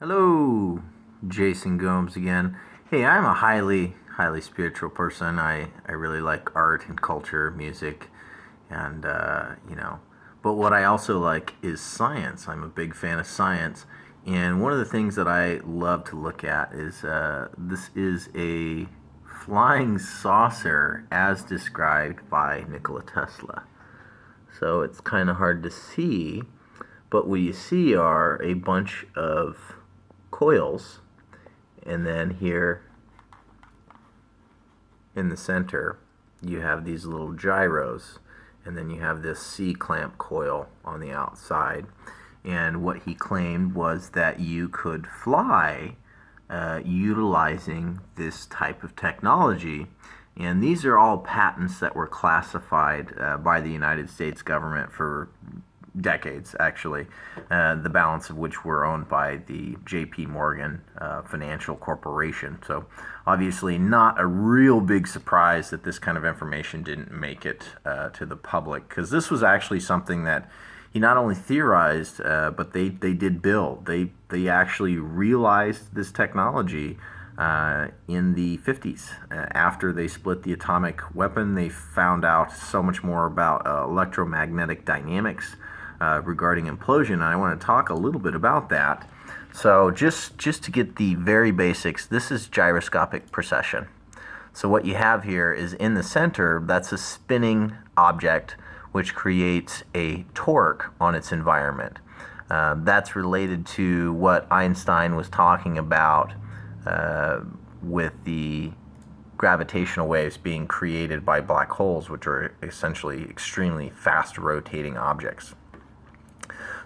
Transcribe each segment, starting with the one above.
Hello, Jason Gomes again. Hey, I'm a highly spiritual person. I really like art and culture, music, and, but what I also like is science. I'm a big fan of science. And one of the things that I love to look at is this is a flying saucer as described by Nikola Tesla. So it's kind of hard to see, but what you see are a bunch of coils, and then here in the center you have these little gyros, and then you have this C-clamp coil on the outside. And what he claimed was that you could fly utilizing this type of technology. And these are all patents that were classified by the United States government for decades, actually, the balance of which were owned by the J.P. Morgan Financial Corporation. So obviously not a real big surprise that this kind of information didn't make it to the public, because this was actually something that he not only theorized, but they did build. They actually realized this technology in the 50s. After they split the atomic weapon, they found out so much more about electromagnetic dynamics regarding implosion. And I want to talk a little bit about that. So just to get the very basics, this is gyroscopic precession. So what you have here is in the center, that's a spinning object which creates a torque on its environment. That's related to what Einstein was talking about with the gravitational waves being created by black holes, which are essentially extremely fast rotating objects.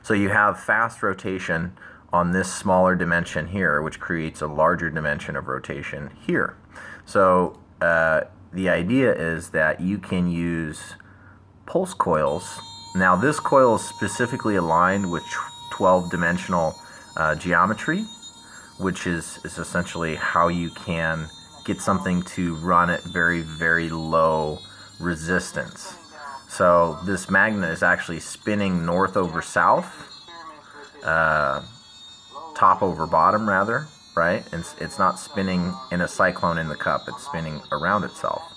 So you have fast rotation on this smaller dimension here, which creates a larger dimension of rotation here. So the idea is that you can use pulse coils. Now this coil is specifically aligned with 12-dimensional geometry, which is essentially how you can get something to run at very, very low resistance. So this magnet is actually spinning north over south, top over bottom rather, right? It's not spinning in a cyclone in the cup, it's spinning around itself.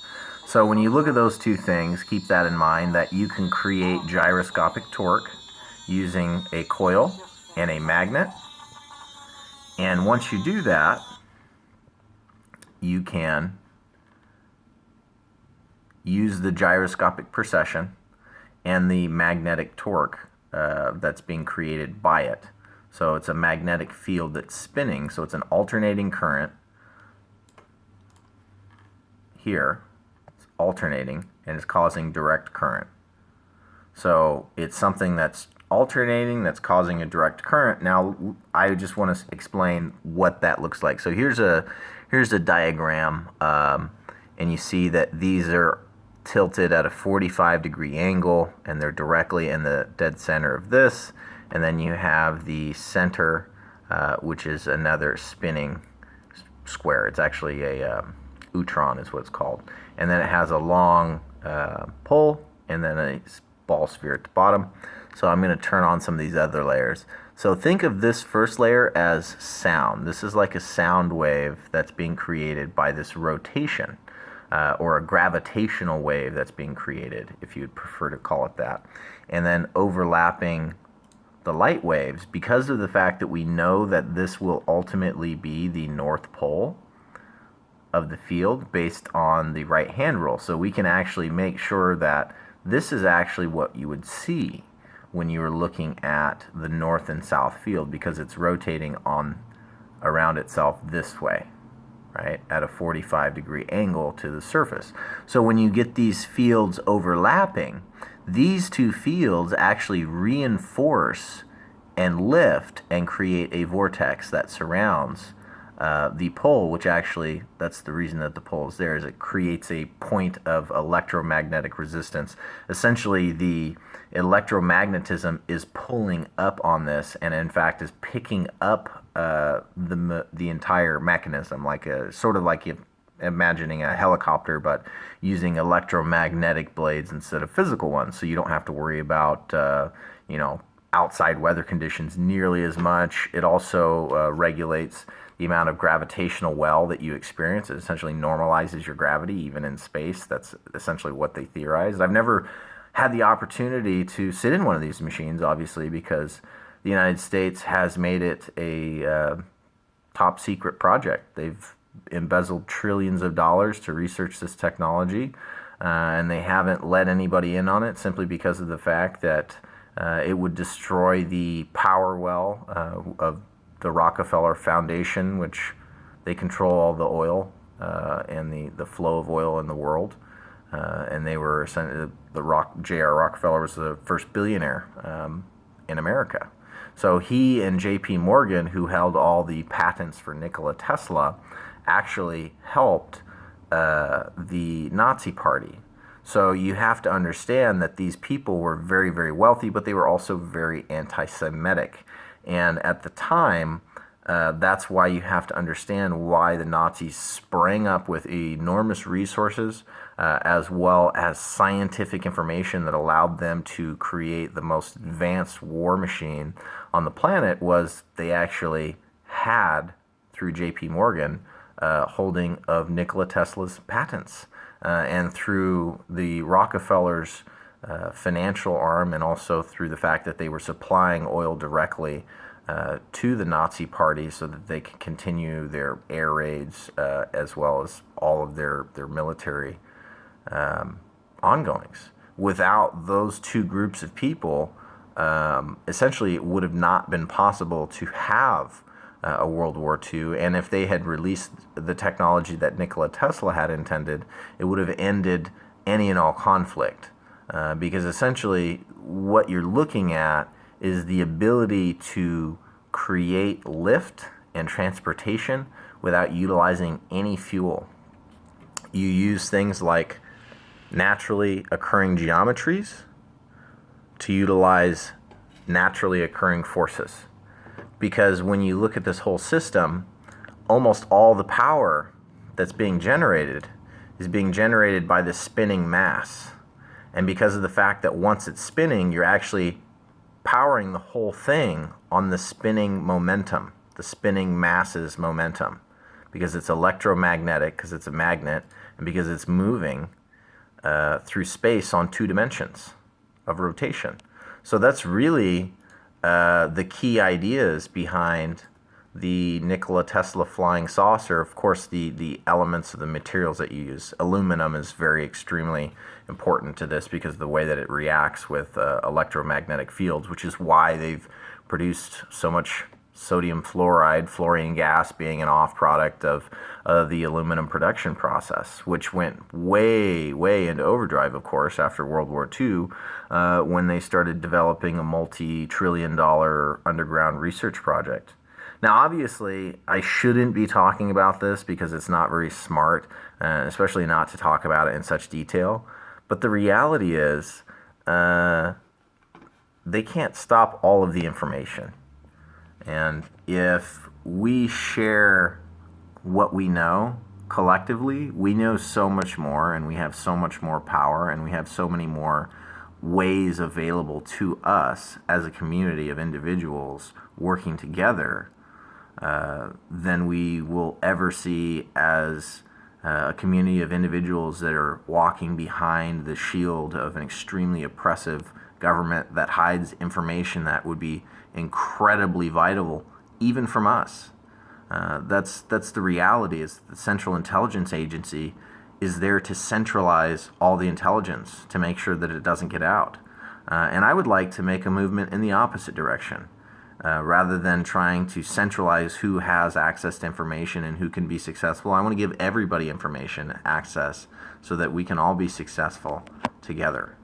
So when you look at those two things, keep that in mind, that you can create gyroscopic torque using a coil and a magnet. And once you do that, you can use the gyroscopic precession and the magnetic torque that's being created by it. So it's a magnetic field that's spinning, so it's an alternating current here. It's alternating, and it's causing direct current. So it's something that's alternating, that's causing a direct current. Now I just want to explain what that looks like. So here's a diagram, and you see that these are tilted at a 45-degree angle, and they're directly in the dead center of this. And then you have the center, which is another spinning square. It's actually a utron is what it's called. And then it has a long pole, and then a ball sphere at the bottom. So I'm going to turn on some of these other layers. So think of this first layer as sound. This is like a sound wave that's being created by this rotation, or a gravitational wave that's being created, if you'd prefer to call it that. And then overlapping the light waves, because of the fact that we know that this will ultimately be the North Pole of the field based on the right-hand rule. So we can actually make sure that this is actually what you would see when you were looking at the north and south field, because it's rotating on around itself this way, right, at a 45-degree angle to the surface. So when you get these fields overlapping, these two fields actually reinforce and lift and create a vortex that surrounds the pole, which actually, that's the reason that the pole is there, is it creates a point of electromagnetic resistance. Essentially, the electromagnetism is pulling up on this, and in fact is picking up the entire mechanism, like a sort of like you imagining a helicopter, but using electromagnetic blades instead of physical ones. So you don't have to worry about outside weather conditions nearly as much. It also regulates the amount of gravitational well that you experience. It essentially normalizes your gravity even in space. That's essentially what they theorized. I've never had the opportunity to sit in one of these machines, obviously, because the United States has made it a top secret project. They've embezzled trillions of dollars to research this technology, and they haven't let anybody in on it simply because of the fact that it would destroy the power well of the Rockefeller Foundation, which they control all the oil and the flow of oil in the world. And they were J.R. Rockefeller was the first billionaire in America. So he and J.P. Morgan, who held all the patents for Nikola Tesla, actually helped the Nazi Party. So you have to understand that these people were very, very wealthy, but they were also very anti-Semitic. And at the time, that's why you have to understand why the Nazis sprang up with enormous resources, as well as scientific information that allowed them to create the most advanced war machine on the planet. Was they actually had, through J.P. Morgan, holding of Nikola Tesla's patents, and through the Rockefellers' financial arm, and also through the fact that they were supplying oil directly to the Nazi Party so that they could continue their air raids, as well as all of their military ongoings. Without those two groups of people, essentially it would have not been possible to have a World War II. And if they had released the technology that Nikola Tesla had intended, it would have ended any and all conflict. Because essentially what you're looking at is the ability to create lift and transportation without utilizing any fuel. You use things like naturally occurring geometries to utilize naturally occurring forces. Because when you look at this whole system, almost all the power that's being generated is being generated by the spinning mass. And because of the fact that once it's spinning, you're actually powering the whole thing on the spinning momentum, the spinning mass's momentum, because it's electromagnetic, because it's a magnet, and because it's moving through space on 2 dimensions of rotation. So that's really the key ideas behind the Nikola Tesla flying saucer. Of course, the elements of the materials that you use. Aluminum is very extremely important to this because of the way that it reacts with electromagnetic fields, which is why they've produced so much sodium fluoride, fluorine gas being an off product of the aluminum production process, which went way, way into overdrive, of course, after World War II, when they started developing a multi-trillion-dollar underground research project. Now, obviously, I shouldn't be talking about this because it's not very smart, especially not to talk about it in such detail. But the reality is, they can't stop all of the information. And if we share what we know collectively, we know so much more, and we have so much more power, and we have so many more ways available to us as a community of individuals working together than we will ever see as a community of individuals that are walking behind the shield of an extremely oppressive government that hides information that would be incredibly vital, even from us. That's the reality. Is the Central Intelligence Agency is there to centralize all the intelligence to make sure that it doesn't get out. And I would like to make a movement in the opposite direction. Rather than trying to centralize who has access to information and who can be successful, I want to give everybody information access so that we can all be successful together.